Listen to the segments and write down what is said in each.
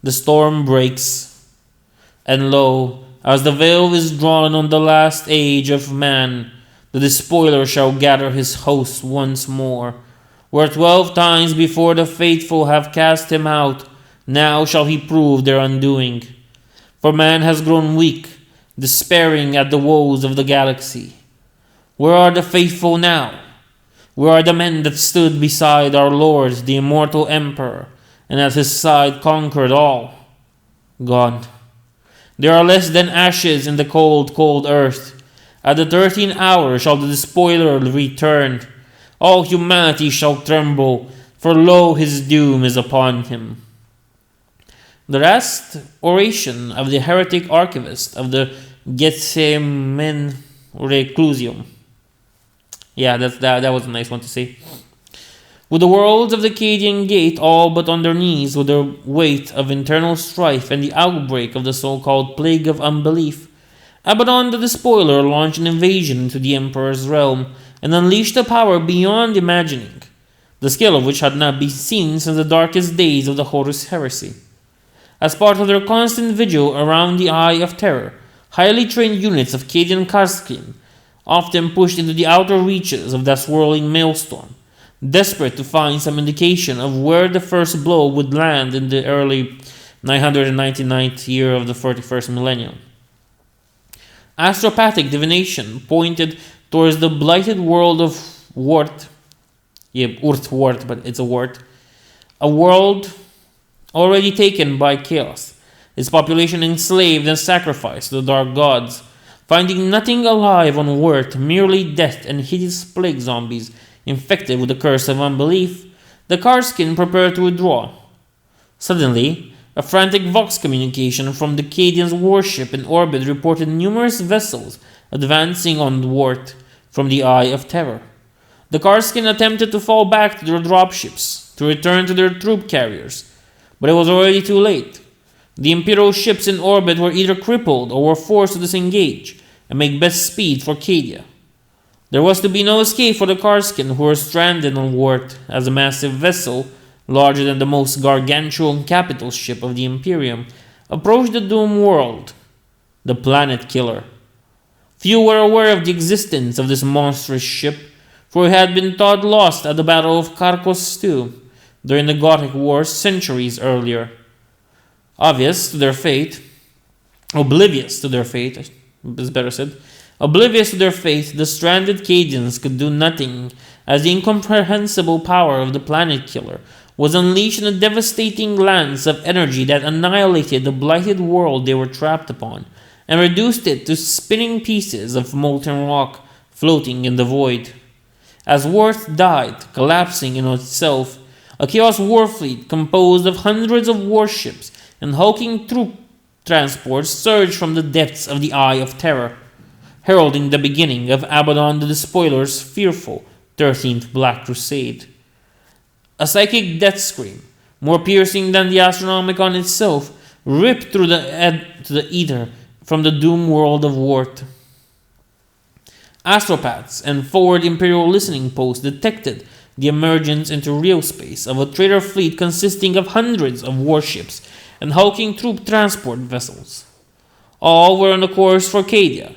The storm breaks, and lo, as the veil is drawn on the last age of man, the despoiler shall gather his hosts once more. Where 12 times before the faithful have cast him out, now shall he prove their undoing. For man has grown weak, despairing at the woes of the galaxy. Where are the faithful now? Where are the men that stood beside our Lord, the immortal Emperor, and at his side conquered all? Gone. There are less than ashes in the cold, cold earth. At the 13th hour shall the despoiler return. All humanity shall tremble, for lo, his doom is upon him. The last oration of the heretic archivist of the Gethsemane Reclusium. Yeah, that was a nice one to say. With the worlds of the Cadian gate all but on their knees with the weight of internal strife and the outbreak of the so-called plague of unbelief, Abbadon the Despoiler launched an invasion into the Emperor's realm and unleashed a power beyond imagining, the scale of which had not been seen since the darkest days of the Horus Heresy. As part of their constant vigil around the Eye of Terror, highly trained units of Cadian Karskin often pushed into the outer reaches of that swirling maelstrom, desperate to find some indication of where the first blow would land in the early 999th year of the 41st millennium. Astropathic divination pointed towards the blighted world of Wort, Urthwort, but it's a Wort, a world already taken by chaos, its population enslaved and sacrificed to the dark gods. Finding nothing alive on Wort, merely death and hideous plague zombies infected with the curse of unbelief, the Karskin prepared to withdraw. Suddenly, a frantic Vox communication from the Cadians' warship in orbit reported numerous vessels advancing on Wort from the Eye of Terror. The Karskin attempted to fall back to their dropships, to return to their troop carriers, but it was already too late. The Imperial ships in orbit were either crippled or were forced to disengage and make best speed for Cadia. There was to be no escape for the Karskin, who were stranded on Wort as a massive vessel, larger than the most gargantuan capital ship of the Imperium, approached the doomed world, the Planet Killer. Few were aware of the existence of this monstrous ship, for it had been thought lost at the Battle of Carcos II during the Gothic Wars centuries earlier. Oblivious to their fate, is better said. Oblivious to their fate, the stranded Cadians could do nothing, as the incomprehensible power of the Planet Killer was unleashed in a devastating lance of energy that annihilated the blighted world they were trapped upon, and reduced it to spinning pieces of molten rock floating in the void. As Worth died, collapsing in itself, a Chaos warfleet composed of hundreds of warships and hulking troop transports surged from the depths of the Eye of Terror, heralding the beginning of Abbadon the Despoiler's fearful 13th Black Crusade. A psychic death scream, more piercing than the Astronomicon itself, ripped through the ether from the doomed world of Wort. Astropaths and forward Imperial listening posts detected the emergence into real space of a trader fleet consisting of hundreds of warships and hulking troop transport vessels. All were on a course for Cadia.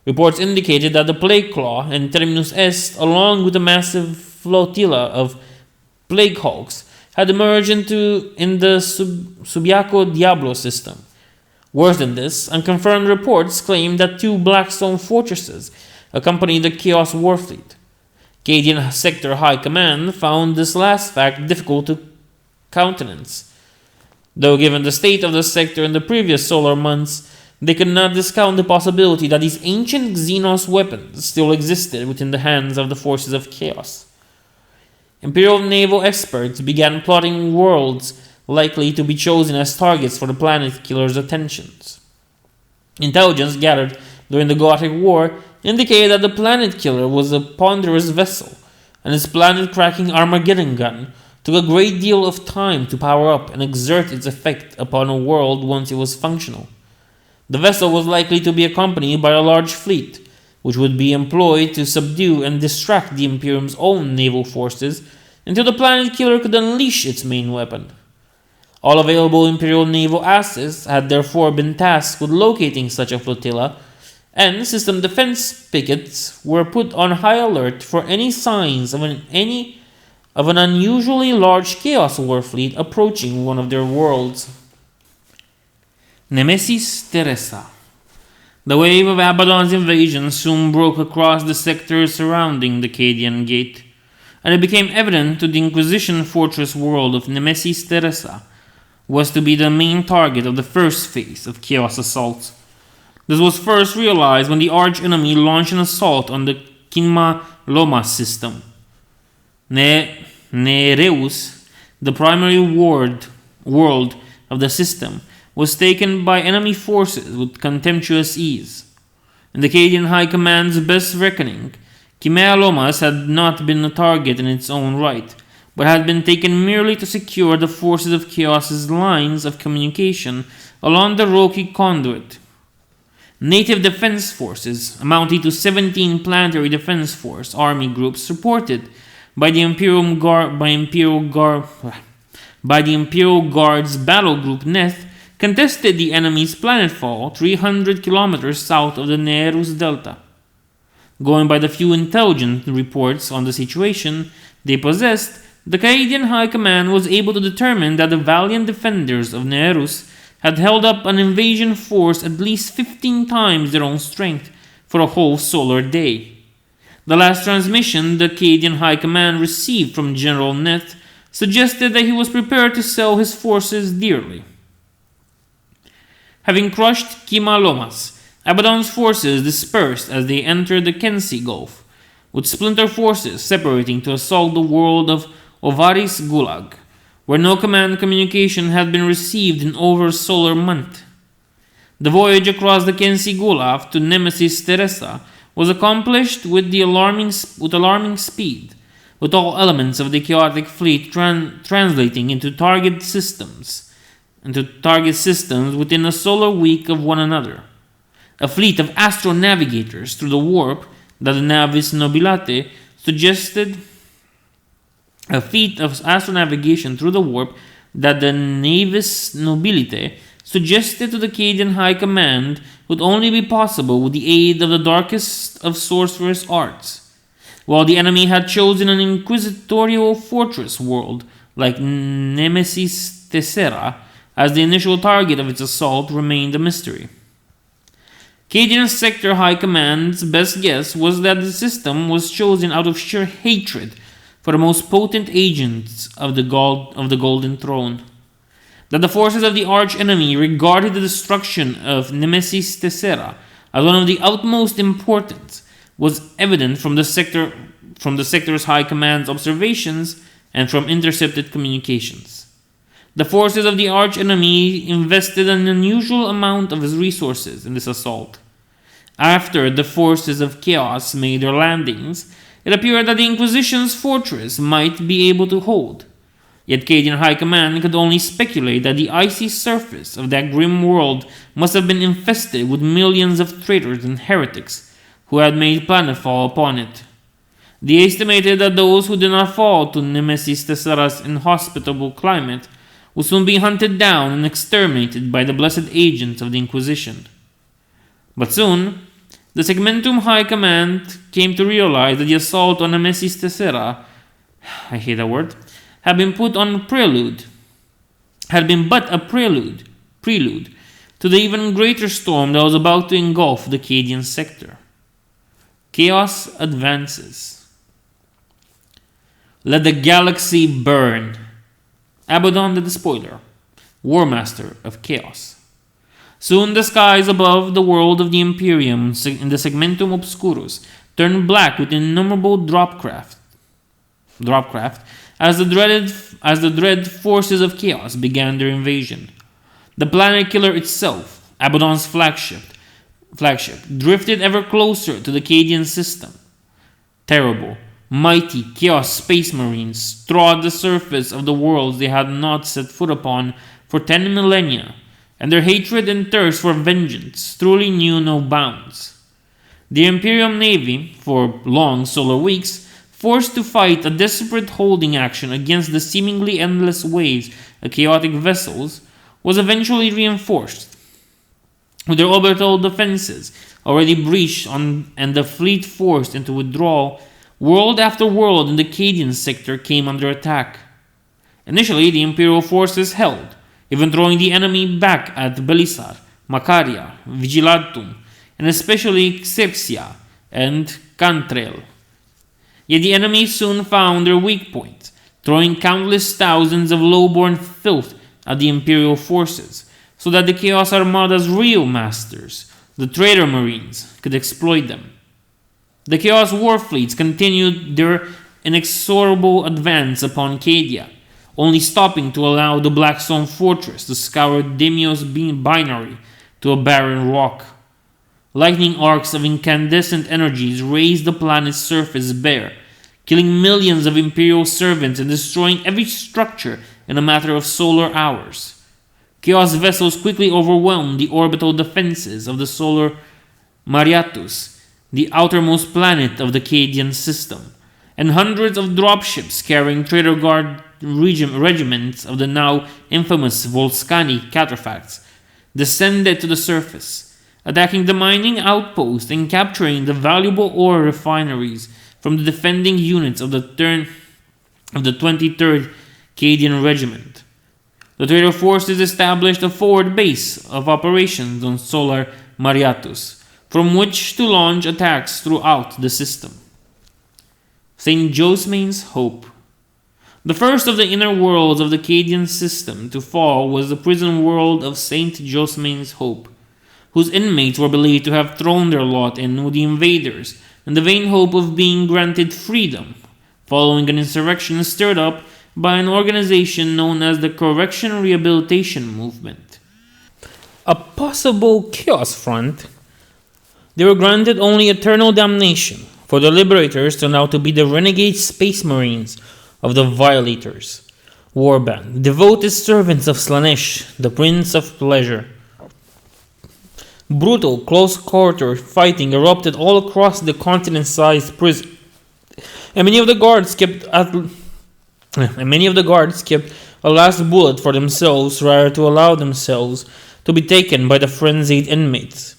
Reports indicated that the Plague Claw and Terminus Est, along with a massive flotilla of plague hulks, had emerged in the Subiaco Diablo system. Worse than this, unconfirmed reports claimed that 2 Blackstone fortresses accompanied the Chaos warfleet. Cadian Sector High Command found this last fact difficult to countenance, though given the state of the sector in the previous solar months, they could not discount the possibility that these ancient Xenos weapons still existed within the hands of the forces of Chaos. Imperial naval experts began plotting worlds likely to be chosen as targets for the Planet Killer's attentions. Intelligence gathered during the Gothic War indicated that the Planet Killer was a ponderous vessel, and its planet-cracking Armageddon gun took a great deal of time to power up and exert its effect upon a world once it was functional. The vessel was likely to be accompanied by a large fleet, which would be employed to subdue and distract the Imperium's own naval forces until the Planet Killer could unleash its main weapon. All available Imperial naval assets had therefore been tasked with locating such a flotilla, and system defense pickets were put on high alert for any signs of an unusually large Chaos War fleet approaching one of their worlds. Nemesis Teresa. The wave of Abbadon's invasion soon broke across the sectors surrounding the Cadian Gate, and it became evident to the Inquisition fortress world of Nemesis Teresa was to be the main target of the first phase of Chaos assaults. This was first realized when the arch-enemy launched an assault on the Kinma Lomas system. Nereus, the primary world of the system, was taken by enemy forces with contemptuous ease. In the Cadian High Command's best reckoning, Kinma Lomas had not been a target in its own right, but had been taken merely to secure the forces of Chaos's lines of communication along the rocky conduit. Native defense forces, amounting to 17 planetary defense force army groups supported by the Imperial Guard's battle group Neth, contested the enemy's planetfall 300 kilometers south of the Nereus Delta. Going by the few intelligence reports on the situation they possessed, the Cadian High Command was able to determine that the valiant defenders of Nereus had held up an invasion force at least 15 times their own strength for a whole solar day. The last transmission the Cadian High Command received from General Neth suggested that he was prepared to sell his forces dearly. Having crushed Kinma Lomas, Abbadon's forces dispersed as they entered the Kensi Gulf, with splinter forces separating to assault the world of Ovaris Gulag, where no command communication had been received in over a solar month. The voyage across the Kensi Gulf to Nemesis Teresa was accomplished with alarming speed, with all elements of the chaotic fleet translating into target systems within a solar week of one another. A fleet of astro-navigators through the warp that the Navis Nobilate suggested to the Cadian High Command would only be possible with the aid of the darkest of sorcerous arts, while the enemy had chosen an inquisitorial fortress world like Nemesis Tessera as the initial target of its assault remained a mystery. Cadian Sector High Command's best guess was that the system was chosen out of sheer hatred for the most potent agents of the Golden Throne. That the forces of the arch-enemy regarded the destruction of Nemesis Tessera as one of the utmost importance was evident from the sector's High Command's observations and from intercepted communications. The forces of the arch-enemy invested an unusual amount of its resources in this assault. After the forces of Chaos made their landings, it appeared that the Inquisition's fortress might be able to hold. Yet Cadian High Command could only speculate that the icy surface of that grim world must have been infested with millions of traitors and heretics who had made planetfall upon it. They estimated that those who did not fall to Nemesis Tessera's inhospitable climate would soon be hunted down and exterminated by the blessed agents of the Inquisition. But soon, the Segmentum High Command came to realize that the assault on Nemesis Tessera, had been but a prelude to the even greater storm that was about to engulf the Cadian sector. Chaos advances. Let the galaxy burn. Abbadon the Despoiler, War Master of Chaos. Soon the skies above the world of the Imperium in the Segmentum Obscurus turned black with innumerable dropcraft as the dread forces of Chaos began their invasion. The planet killer itself, Abbadon's flagship, drifted ever closer to the Cadian system. Terrible, mighty Chaos Space Marines trod the surface of the worlds they had not set foot upon for 10 millennia, and their hatred and thirst for vengeance truly knew no bounds. The Imperium Navy, for long solar weeks, forced to fight a desperate holding action against the seemingly endless waves of chaotic vessels, was eventually reinforced. With their orbital defenses already breached and the fleet forced into withdrawal, world after world in the Cadian sector came under attack. Initially, the Imperial forces held, even throwing the enemy back at Belisar, Macaria, Vigilantum, and especially Xepsia and Cantrell. Yet the enemy soon found their weak point, throwing countless thousands of low-born filth at the Imperial forces, so that the Chaos Armada's real masters, the traitor marines, could exploit them. The Chaos war fleets continued their inexorable advance upon Cadia, only stopping to allow the Blackstone fortress to scour Demio's binary to a barren rock. Lightning arcs of incandescent energies raised the planet's surface bare, killing millions of Imperial servants and destroying every structure in a matter of solar hours. Chaos vessels quickly overwhelmed the orbital defenses of the solar Mariatus, the outermost planet of the Cadian system, and hundreds of dropships carrying Traitor Guard regiments of the now infamous Volscani Cataphracts descended to the surface, attacking the mining outpost and capturing the valuable ore refineries from the defending units of the 23rd Cadian Regiment. The traitor forces established a forward base of operations on Solar Mariatus, from which to launch attacks throughout the system. St. Josemain's Hope. The first of the inner worlds of the Cadian system to fall was the prison world of St. Josemain's Hope, whose inmates were believed to have thrown their lot in with the invaders in the vain hope of being granted freedom, following an insurrection stirred up by an organization known as the Correction Rehabilitation Movement. A possible chaos front, they were granted only eternal damnation, for the liberators turned out to be the renegade space marines of the Violators, warband, devoted servants of Slanesh, the Prince of Pleasure. Brutal, close-quarter fighting erupted all across the continent-sized prison, and many of the guards kept a last bullet for themselves rather to allow themselves to be taken by the frenzied inmates.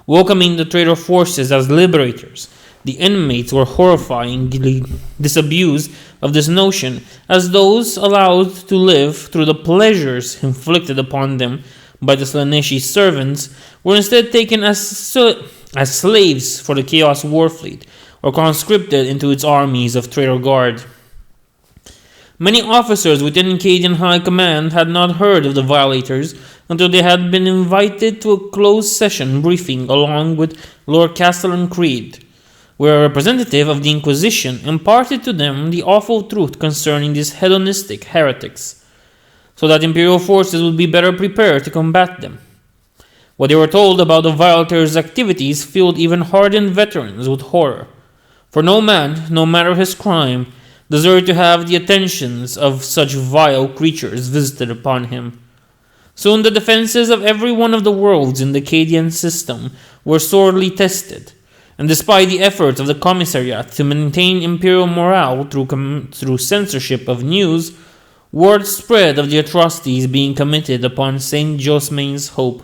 Welcoming the traitor forces as liberators, the inmates were horrifyingly disabused of this notion as those allowed to live through the pleasures inflicted upon them by the Slaneshi servants were instead taken as slaves for the Chaos Warfleet or conscripted into its armies of traitor guard. Many officers within Cadian High Command had not heard of the Violators until they had been invited to a closed session briefing along with Lord Castellan Creed, where a representative of the Inquisition imparted to them the awful truth concerning these hedonistic heretics, so that Imperial forces would be better prepared to combat them. What they were told about the Violators' activities filled even hardened veterans with horror, for no man, no matter his crime, deserved to have the attentions of such vile creatures visited upon him. Soon the defenses of every one of the worlds in the Cadian system were sorely tested, and despite the efforts of the Commissariat to maintain Imperial morale through censorship of news, word spread of the atrocities being committed upon St. Josemain's Hope.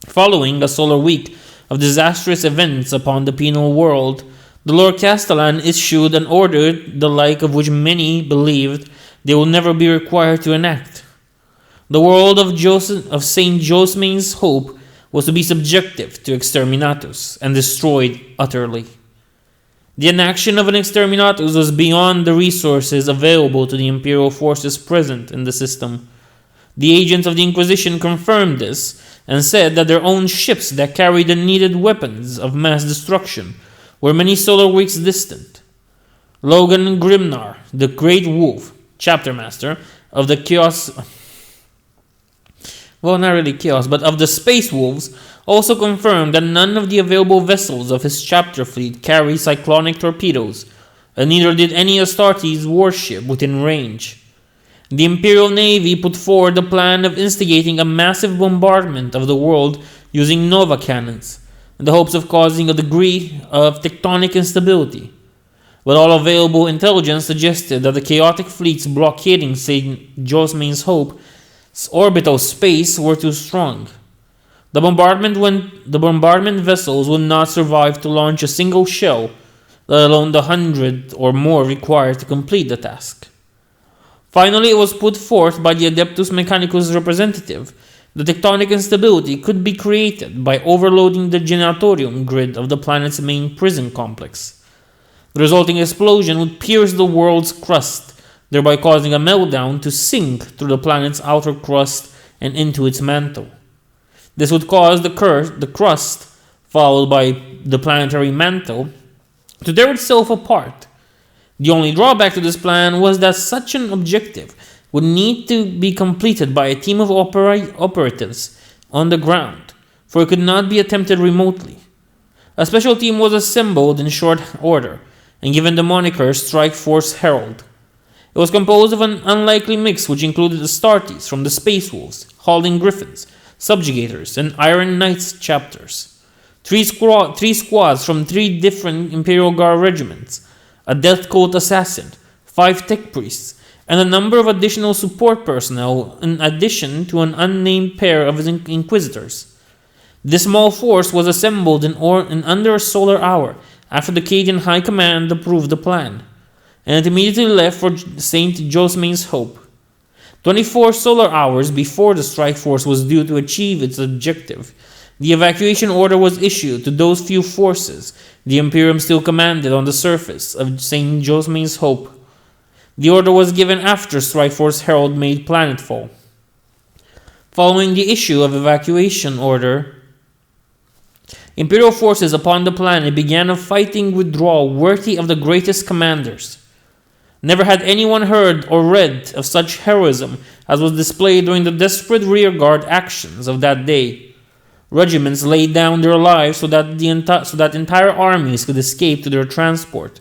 Following a solar week of disastrous events upon the penal world, the Lord Castellan issued an order the like of which many believed they would never be required to enact. The world of St. Josemain's Hope was to be subjective to exterminatus and destroyed utterly. The enaction of an exterminatus was beyond the resources available to the Imperial forces present in the system. The agents of the Inquisition confirmed this and said that their own ships that carried the needed weapons of mass destruction were many solar weeks distant. Logan Grimnar, the Great Wolf, chapter master of the Chaos... well, not really Chaos, but of the Space Wolves, also confirmed that none of the available vessels of his chapter fleet carry cyclonic torpedoes, and neither did any Astartes warship within range. The Imperial Navy put forward the plan of instigating a massive bombardment of the world using Nova cannons, in the hopes of causing a degree of tectonic instability. but all available intelligence suggested that the chaotic fleets blockading St. Josemain's Hope's orbital space were too strong. The bombardment vessels would not survive to launch a single shell, let alone the 100 or more required to complete the task. Finally, it was put forth by the Adeptus Mechanicus representative that tectonic instability could be created by overloading the generatorium grid of the planet's main prison complex. The resulting explosion would pierce the world's crust, thereby causing a meltdown to sink through the planet's outer crust and into its mantle. This would cause the crust, followed by the planetary mantle, to tear itself apart. The only drawback to this plan was that such an objective would need to be completed by a team of operatives on the ground, for it could not be attempted remotely. A special team was assembled in short order and given the moniker Strike Force Herald. It was composed of an unlikely mix which included Astartes from the Space Wolves, Halding Griffins, Subjugators, and Iron Knights chapters. Three squads from 3 different Imperial Guard regiments, a Death Cult assassin, 5 tech priests, and a number of additional support personnel in addition to an unnamed pair of inquisitors. This small force was assembled in under a solar hour after the Cadian High Command approved the plan, and it immediately left for St. Josemain's Hope. 24 solar hours before the strike force was due to achieve its objective, the evacuation order was issued to those few forces the Imperium still commanded on the surface of St. Josemain's Hope. The order was given after Strike Force Herald made planetfall. Following the issue of evacuation order, Imperial forces upon the planet began a fighting withdrawal worthy of the greatest commanders. Never had anyone heard or read of such heroism as was displayed during the desperate rearguard actions of that day. Regiments laid down their lives so that entire armies could escape to their transport.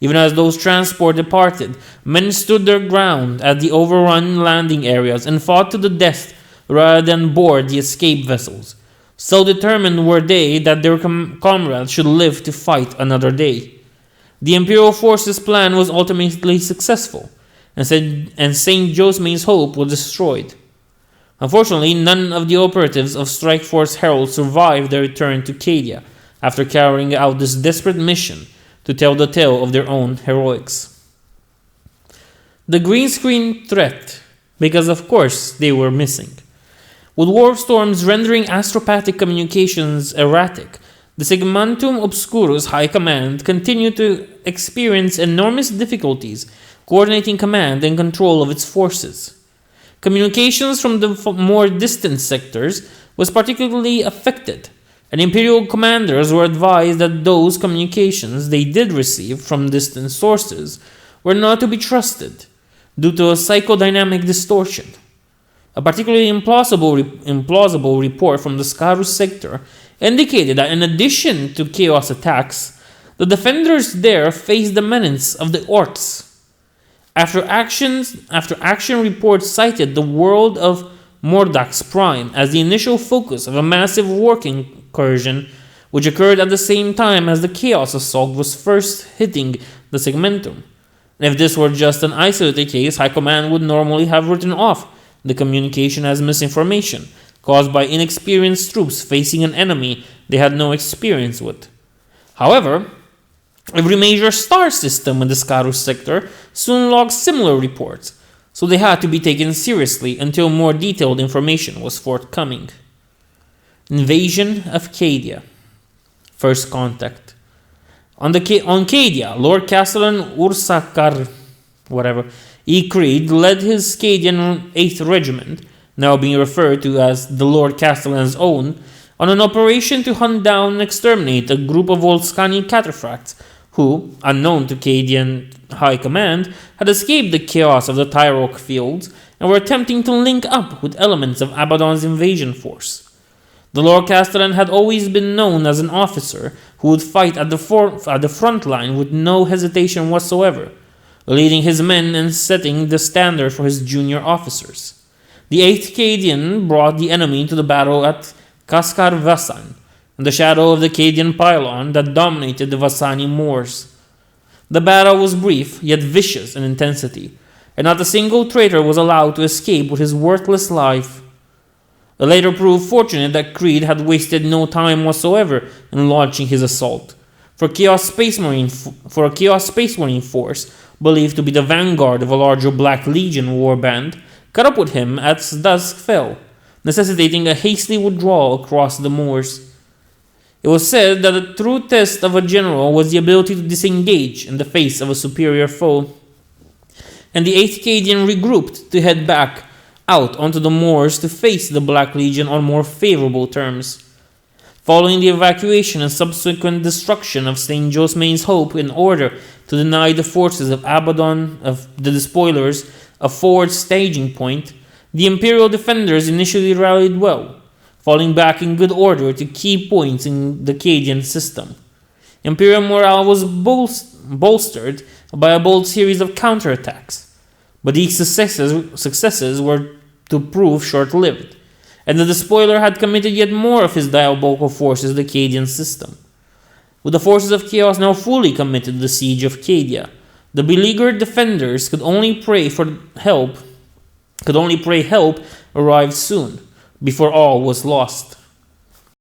Even as those transport departed, men stood their ground at the overrun landing areas and fought to the death rather than board the escape vessels. So determined were they that their comrades should live to fight another day. The Imperial forces' plan was ultimately successful, and St. Josemain's Hope was destroyed. Unfortunately, none of the operatives of Strike Force Herald survived their return to Cadia after carrying out this desperate mission to tell the tale of their own heroics. The green screen threat, because of course they were missing. With war storms rendering astropathic communications erratic, the Segmentum Obscurus High Command continued to experience enormous difficulties coordinating command and control of its forces. Communications from the more distant sectors was particularly affected, and Imperial commanders were advised that those communications they did receive from distant sources were not to be trusted due to a psychodynamic distortion. A particularly implausible report from the Scarus sector indicated that in addition to chaos attacks, the defenders there faced the menace of the orks. After action reports cited the world of Mordax Prime as the initial focus of a massive work incursion, which occurred at the same time as the Chaos Assault was first hitting the Segmentum. And if this were just an isolated case, High Command would normally have written off the communication as misinformation, caused by inexperienced troops facing an enemy they had no experience with. However, every major star system in the Scarus sector soon logged similar reports, so they had to be taken seriously until more detailed information was forthcoming. Invasion of Cadia. First contact. On Cadia, Lord Castellan Ursakar, E. Creed led his Cadian 8th Regiment, now being referred to as the Lord Castellan's own, on an operation to hunt down and exterminate a group of Volscani cataphracts who, unknown to Cadian High Command, had escaped the chaos of the Tyrok fields and were attempting to link up with elements of Abbadon's invasion force. The Lord Castellan had always been known as an officer who would fight at the front line with no hesitation whatsoever, leading his men and setting the standard for his junior officers. The 8th Cadian brought the enemy to the battle at Kaskar Vasan, in the shadow of the Cadian pylon that dominated the Vasani moors. The battle was brief, yet vicious in intensity, and not a single traitor was allowed to escape with his worthless life. It later proved fortunate that Creed had wasted no time whatsoever in launching his assault, for a Chaos Space Marine force, believed to be the vanguard of a larger Black Legion warband, caught up with him as dusk fell, necessitating a hasty withdrawal across the moors. It was said that the true test of a general was the ability to disengage in the face of a superior foe, and the 8th Cadian regrouped to head back out onto the moors to face the Black Legion on more favorable terms. Following the evacuation and subsequent destruction of St. Josemain's Hope in order to deny the forces of Abbadon, of the despoilers, a forward staging point, the Imperial defenders initially rallied well, falling back in good order to key points in the Cadian system. Imperial morale was bolstered by a bold series of counterattacks, but these successes were to prove short-lived, and the despoiler had committed yet more of his diabolical forces to the Cadian system. With the forces of Chaos now fully committed to the siege of Cadia, the beleaguered defenders could only pray help arrived soon, before all was lost.